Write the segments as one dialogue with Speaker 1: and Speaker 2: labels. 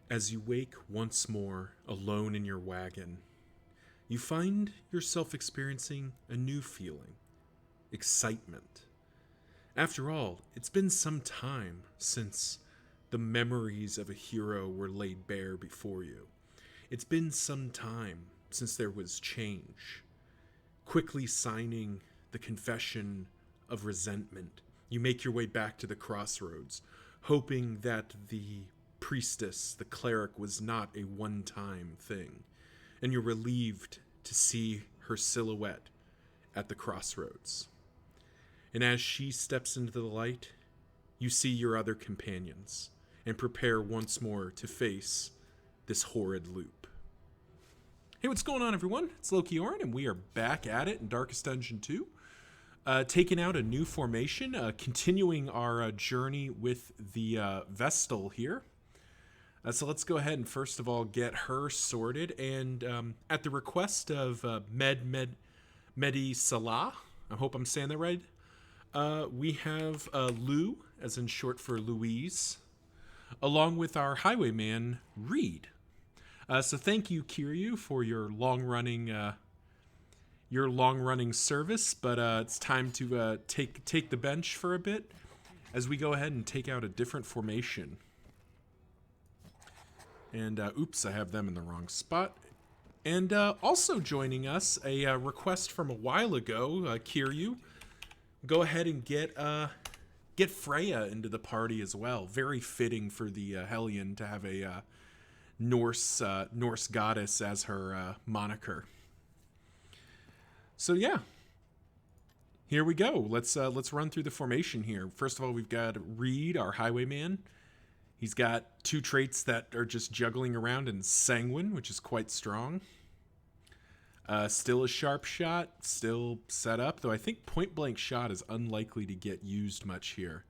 Speaker 1: As you wake once more alone in your wagon, you find yourself experiencing a new feeling: excitement. After all, it's been some time since the memories of a hero were laid bare before you. It's been some time since there was change. Quickly signing the confession of resentment, you make your way back to the crossroads, hoping that the priestess, the cleric, was not a one time thing, and you're relieved to see her silhouette at the crossroads. And as she steps into the light, you see your other companions and prepare once more to face this horrid loop. Hey, what's going on, everyone? It's Loki Orin, and we are back at it in Darkest Dungeon 2. Taking out a new formation, continuing our journey with the Vestal here. So let's go ahead and first of all get her sorted. And at the request of Medi Salah, I hope I'm saying that right, we have Lou, as in short for Louise, along with our highwayman, Reed. So thank you, Kiryu, for your long-running service, but it's time to take the bench for a bit as we go ahead and take out a different formation. And oops, I have them in the wrong spot. And also joining us, a request from a while ago, Kiryu. Go ahead and get Freya into the party as well. Very fitting for the Hellion to have a Norse goddess as her moniker. So yeah, here we go. Let's run through the formation here. First of all, we've got Reed, our highwayman. He's got two traits that are just juggling around in sanguine, which is quite strong. Still a sharp shot, still set up, though I think point blank shot is unlikely to get used much here.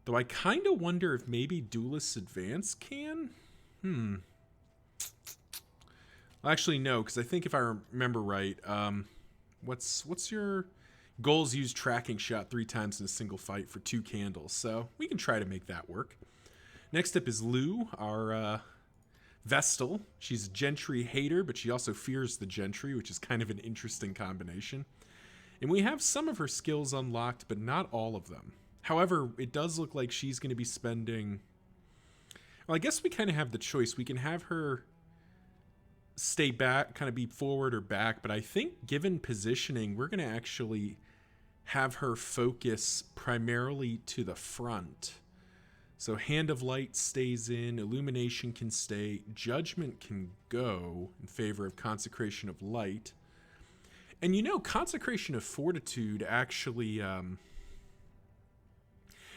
Speaker 1: Though I kind of wonder if maybe Duelist Advance can? Well, actually, no, because I think if I remember right, what's your goals? Use tracking shot 3 times in a single fight for 2 candles, so we can try to make that work. Next up is Lou, our Vestal. She's a gentry hater, but she also fears the gentry, which is kind of an interesting combination. And we have some of her skills unlocked, but not all of them. However, it does look like she's going to be spending... Well, I guess we kind of have the choice. We can have her stay back, kind of be forward or back, but I think given positioning, we're going to actually have her focus primarily to the front. So Hand of Light stays in, Illumination can stay, Judgment can go in favor of Consecration of Light. And you know, Consecration of Fortitude actually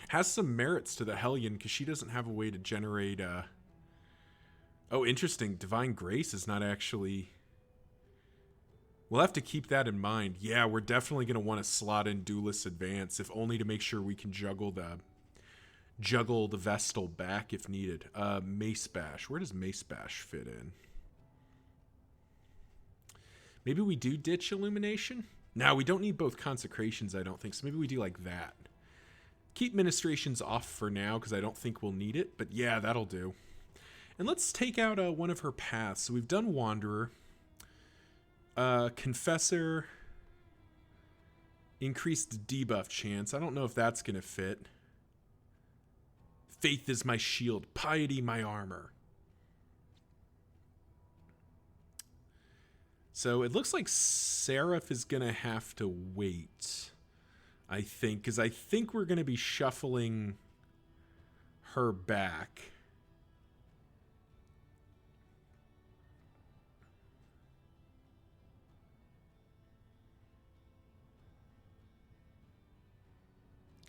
Speaker 1: has some merits to the Hellion because she doesn't have a way to generate... Oh, interesting. Divine Grace is not actually... We'll have to keep that in mind. Yeah, we're definitely going to want to slot in Duelist Advance, if only to make sure we can juggle the Vestal back if needed. Mace Bash. Where does Mace Bash fit in? Maybe we do ditch Illumination? No, we don't need both Consecrations, I don't think. So maybe we do like that. Keep Ministrations off for now because I don't think we'll need it. But yeah, that'll do. And let's take out one of her paths. So we've done Wanderer. Confessor. Increased debuff chance. I don't know if that's going to fit. Faith is my shield. Piety my armor. So it looks like Seraph is going to have to wait, I think, because I think we're going to be shuffling her back.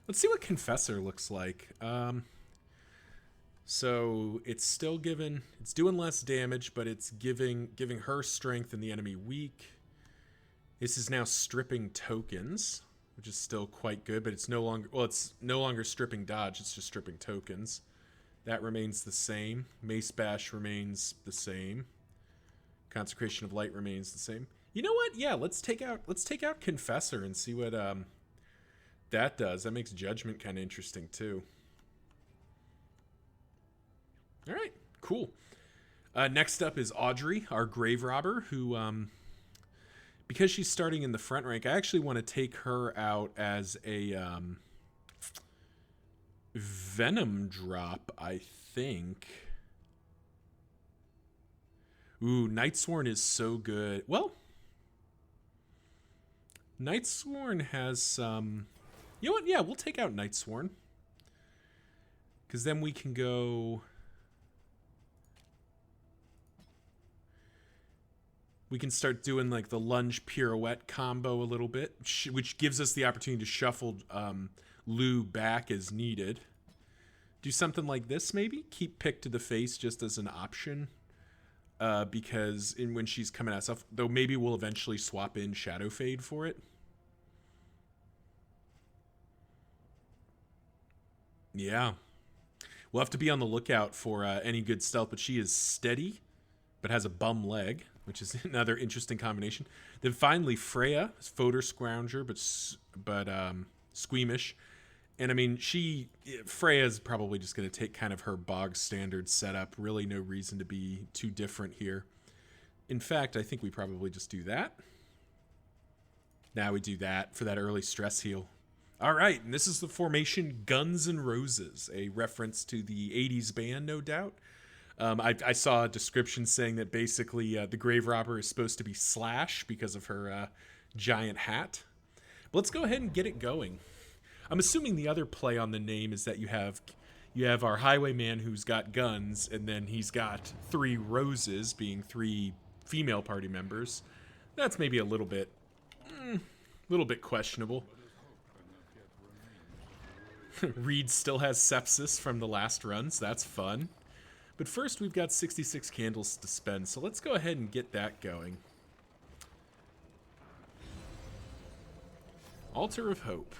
Speaker 1: Let's see what Confessor looks like. So it's still it's doing less damage, but it's giving her strength and the enemy weak. This is now stripping tokens, which is still quite good, but it's no longer stripping dodge, it's just stripping tokens. That remains the same. Mace Bash remains the same. Consecration of Light remains the same. You know what? Yeah, let's take out Confessor and see what that does. That makes Judgment kind of interesting too. All right, cool. Next up is Audrey, our grave robber, who, because she's starting in the front rank, I actually want to take her out as a venom drop, I think. Ooh, Nightsworn is so good. Well, Nightsworn has some... You know what? Yeah, we'll take out Nightsworn. Because then we can go... We can start doing like the lunge pirouette combo a little bit, which gives us the opportunity to shuffle Lou back as needed. Do something like this maybe? Keep Pick to the face just as an option. Because when she's coming at stuff, though maybe we'll eventually swap in Shadow Fade for it. Yeah. We'll have to be on the lookout for any good stealth, but she is steady, but has a bum leg, which is another interesting combination. Then finally, Freya, Fodor Scrounger, but squeamish. And I mean, Freya's probably just going to take kind of her bog standard setup. Really no reason to be too different here. In fact, I think we probably just do that. Now we do that for that early stress heal. All right, and this is the formation Guns N' Roses, a reference to the 80s band, no doubt. I saw a description saying that basically the grave robber is supposed to be Slash because of her giant hat. But let's go ahead and get it going. I'm assuming the other play on the name is that you have our highwayman who's got guns, and then he's got 3 roses, being 3 female party members. That's maybe a little bit questionable. Reed still has sepsis from the last runs. That's fun. But first, we've got 66 candles to spend, so let's go ahead and get that going. Altar of Hope.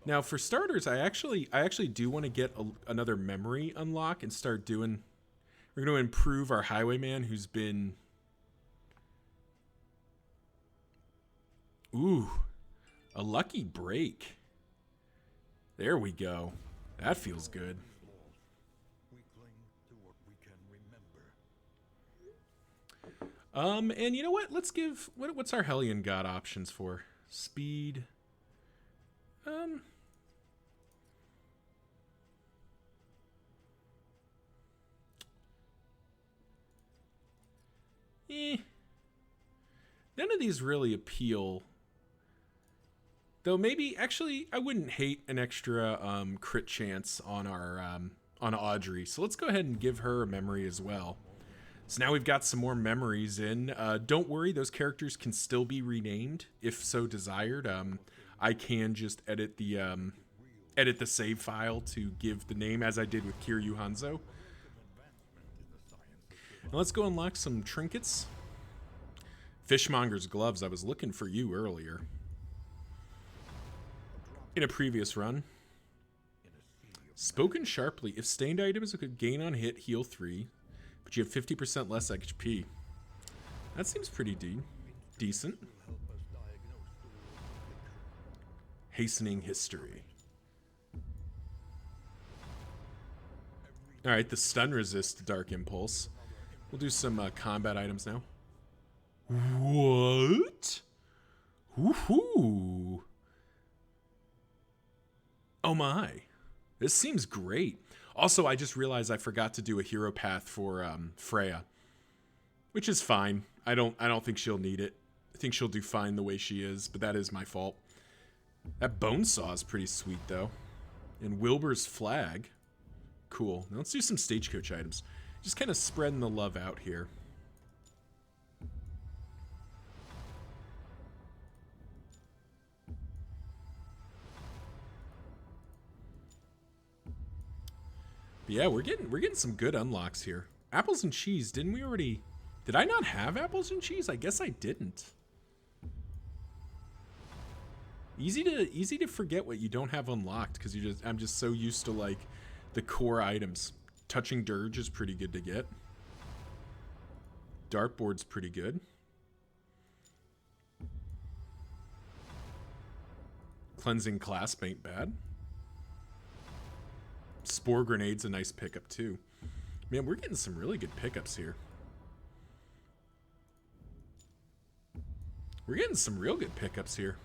Speaker 1: Now, for starters, I actually do want to get another memory unlock and start doing... We're going to improve our highwayman who's been... Ooh, a lucky break. There we go. That feels good. And you know what? Let's give... What's our Hellion God options for? Speed... None of these really appeal. Though maybe, actually, I wouldn't hate an extra crit chance on our on Audrey. So let's go ahead and give her a memory as well. So now we've got some more memories in. Don't worry, those characters can still be renamed if so desired. I can just edit the save file to give the name, as I did with Kiryu Hanzo. Now let's go unlock some trinkets. Fishmonger's gloves. I was looking for you earlier. In a previous run. Spoken sharply. If stained items could gain on hit, heal 3, but you have 50% less HP. That seems pretty decent. Hastening history. Alright, the stun resist Dark Impulse. We'll do some combat items now. What? Woohoo! Oh my. This seems great. Also, I just realized I forgot to do a hero path for Freya. Which is fine. I don't think she'll need it. I think she'll do fine the way she is, but that is my fault. That bone saw is pretty sweet though. And Wilbur's flag. Cool. Now let's do some stagecoach items. Just kind of spreading the love out here. But yeah, we're getting some good unlocks here. Apples and cheese, didn't we already... Did I not have apples and cheese? I guess I didn't. Easy to forget what you don't have unlocked because I'm just so used to like the core items. Touching Dirge is pretty good to get. Dartboard's pretty good. Cleansing Clasp ain't bad. Spore Grenade's a nice pickup too. Man, we're getting some really good pickups here. We're getting some real good pickups here.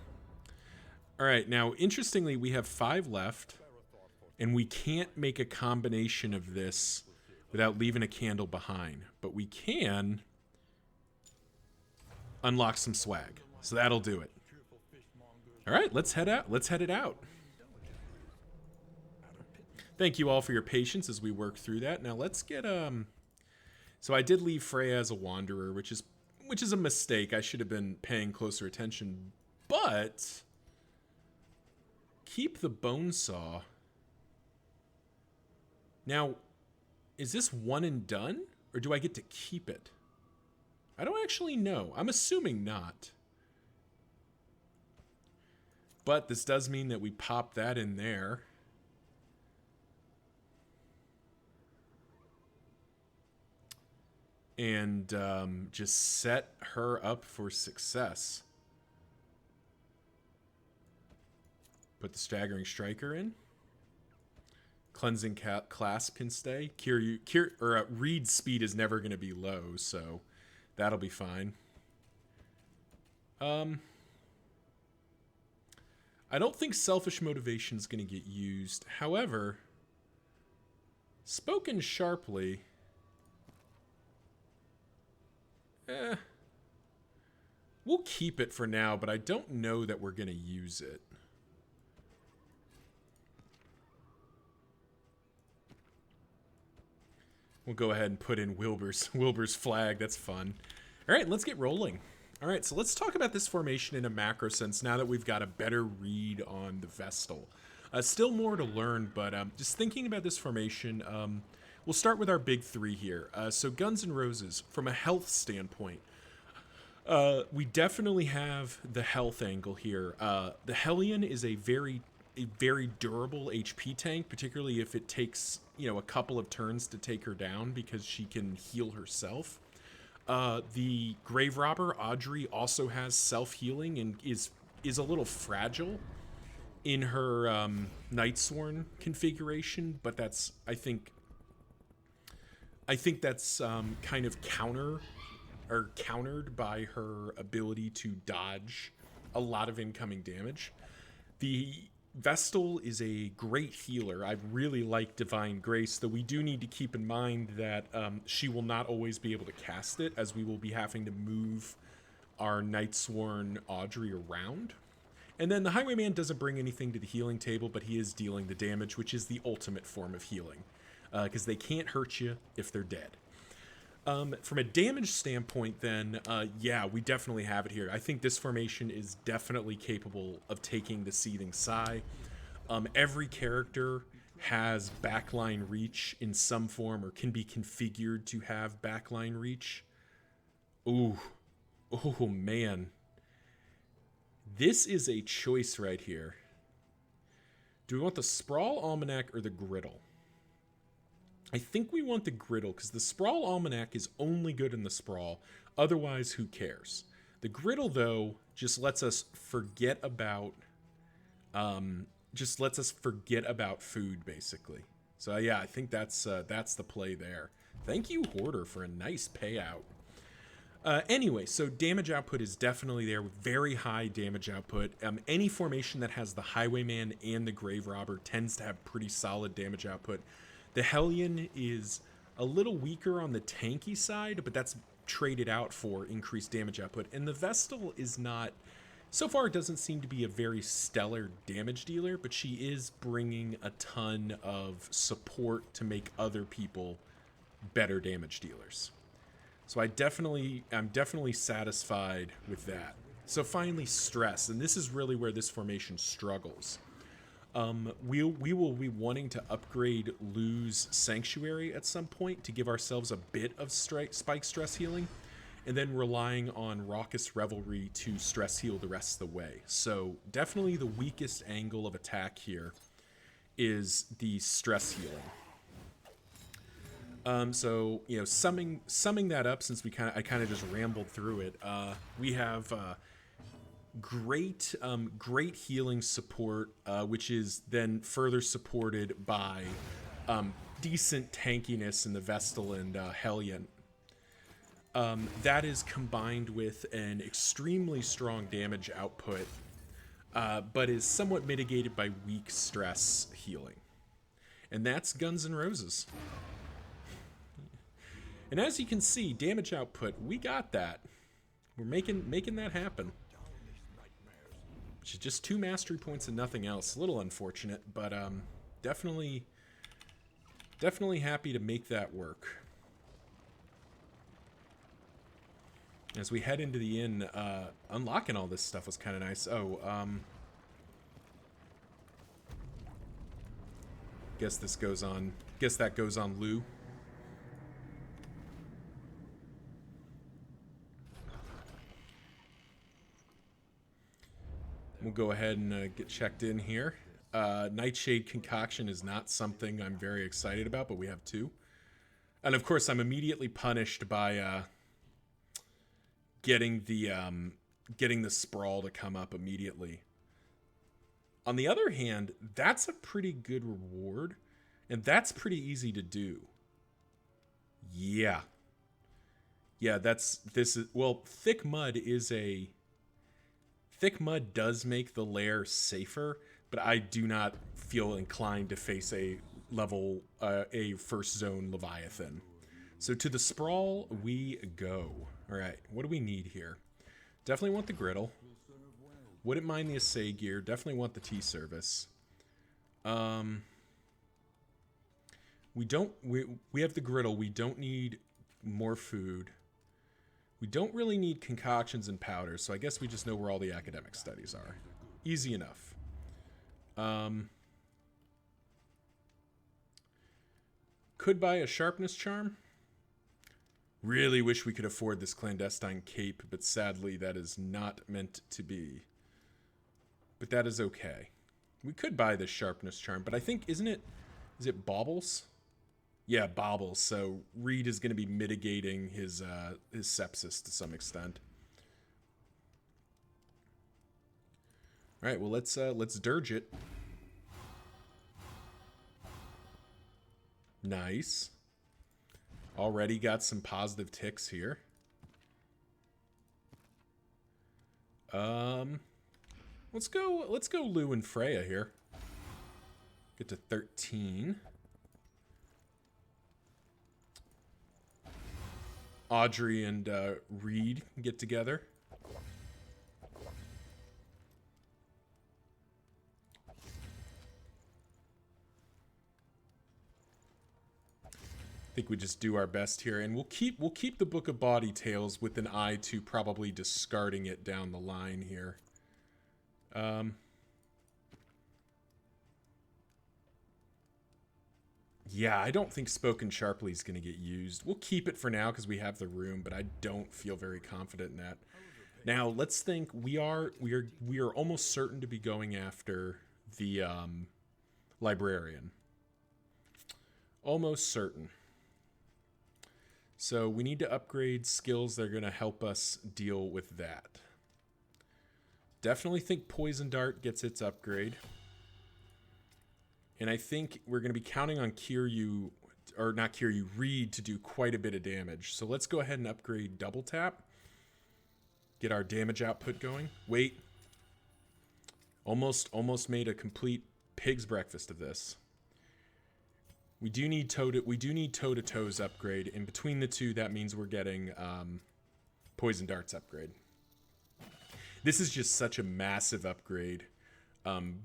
Speaker 1: All right, now, interestingly, we have 5 left, and we can't make a combination of this without leaving a candle behind. But we can unlock some swag, so that'll do it. All right, let's head out. Let's head it out. Thank you all for your patience as we work through that. Now let's get So I did leave Freya as a wanderer, which is a mistake. I should have been paying closer attention. But keep the bone saw. Now, is this one and done, or do I get to keep it? I don't actually know. I'm assuming not. But this does mean that we pop that in there. And just set her up for success. Put the Staggering Striker in. Cleansing Clasp can stay. Read speed is never going to be low, so that'll be fine. I don't think Selfish Motivation is going to get used. However, Spoken Sharply... we'll keep it for now, but I don't know that we're going to use it. We'll go ahead and put in Wilbur's flag. That's fun. All right, let's get rolling. All right, so let's talk about this formation in a macro sense now that we've got a better read on the Vestal. Still more to learn, but just thinking about this formation, we'll start with our big 3 here. So Guns N' Roses, from a health standpoint, we definitely have the health angle here. The Hellion is a very durable HP tank, particularly if it takes, a couple of turns to take her down because she can heal herself. The Grave Robber, Audrey, also has self-healing and is a little fragile in her Nightsworn configuration, but that's, I think that's kind of countered by her ability to dodge a lot of incoming damage. The Vestal is a great healer. I really like Divine Grace, though we do need to keep in mind that she will not always be able to cast it, as we will be having to move our Nightsworn Audrey around. And then the Highwayman doesn't bring anything to the healing table, but he is dealing the damage, which is the ultimate form of healing, because they can't hurt you if they're dead. From a damage standpoint, then, yeah, we definitely have it here. I think this formation is definitely capable of taking the Seething Sigh. Every character has backline reach in some form, or can be configured to have backline reach. Ooh. Oh, man. This is a choice right here. Do we want the Sprawl Almanac or the Griddle? I think we want the Griddle, because the Sprawl Almanac is only good in the Sprawl. Otherwise, who cares? The Griddle, though, just lets us forget about food, basically. So yeah, I think that's the play there. Thank you, Hoarder, for a nice payout. Anyway, so damage output is definitely there, with very high damage output. Any formation that has the Highwayman and the Grave Robber tends to have pretty solid damage output. The Hellion is a little weaker on the tanky side, but that's traded out for increased damage output. And the Vestal is not, so far it doesn't seem to be a very stellar damage dealer, but she is bringing a ton of support to make other people better damage dealers. So I'm definitely satisfied with that. So finally, stress, and this is really where this formation struggles. We will be wanting to upgrade Lou's Sanctuary at some point to give ourselves a bit of spike stress healing, and then relying on Raucous Revelry to stress heal the rest of the way. So definitely the weakest angle of attack here is the stress healing. So, summing that up, since I kind of just rambled through it, we have great healing support, which is then further supported by decent tankiness in the Vestal and Hellion. That is combined with an extremely strong damage output, but is somewhat mitigated by weak stress healing. And that's Guns N' Roses. And as you can see, damage output, we got that. We're making that happen. Which is just 2 mastery points and nothing else. A little unfortunate, but definitely happy to make that work. As we head into the inn, unlocking all this stuff was kind of nice. Oh, guess this goes on. Guess that goes on Lou. We'll go ahead and get checked in here. Nightshade concoction is not something I'm very excited about, but we have 2. And of course, I'm immediately punished by getting the sprawl to come up immediately. On the other hand, that's a pretty good reward, and that's pretty easy to do. Yeah, thick mud does make the lair safer, but I do not feel inclined to face a first zone Leviathan. So to the sprawl we go. All right, what do we need here? Definitely want the griddle. Wouldn't mind the assay gear. Definitely want the tea service. We have the griddle. We don't need more food. We don't really need concoctions and powders, so I guess we just know where all the academic studies are. Easy enough. Could buy a sharpness charm. Really wish we could afford this clandestine cape, but sadly that is not meant to be. But that is okay. We could buy this sharpness charm, but I think, is it baubles? Yeah, baubles. So Reed is going to be mitigating his sepsis to some extent. All right, well let's dirge it. Nice. Already got some positive ticks here. Let's go Lou and Freya here. Get to 13. Audrey and Reed get together. I think we just do our best here, and we'll keep the Book of Bawdy Tales with an eye to probably discarding it down the line here. Yeah, I don't think Spoken Sharply is going to get used. We'll keep it for now because we have the room, but I don't feel very confident in that. Now, let's think. We are almost certain to be going after the librarian. Almost certain. So we need to upgrade skills that are going to help us deal with that. Definitely think Poison Dart gets its upgrade. And I think we're going to be counting on Reed to do quite a bit of damage. So let's go ahead and upgrade Double Tap. Get our damage output going. Wait. Almost made a complete pig's breakfast of this. We do need toe-to-toes upgrade. In between the two, that means we're getting Poison Darts upgrade. This is just such a massive upgrade.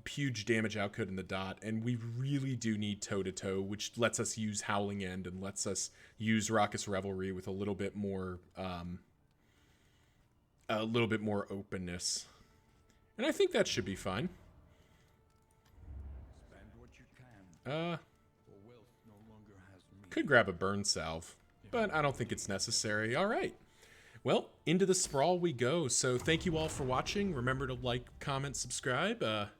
Speaker 1: Huge damage output in the dot, and we really do need toe-to-toe, which lets us use Howling End and lets us use Raucous Revelry with a little bit more openness. And I think that should be fine. Could grab a burn salve, but I don't think it's necessary. All right. Well, into the sprawl we go. So thank you all for watching. Remember to like, comment, subscribe. Let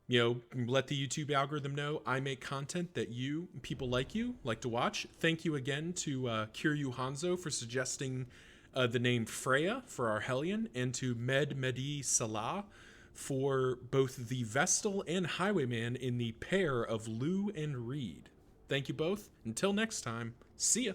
Speaker 1: the YouTube algorithm know I make content that people like to watch. Thank you again to Kiryu Hanzo for suggesting the name Freya for our Hellion, and to Medi Salah for both the Vestal and Highwayman in the pair of Lou and Reed. Thank you both. Until next time, see ya.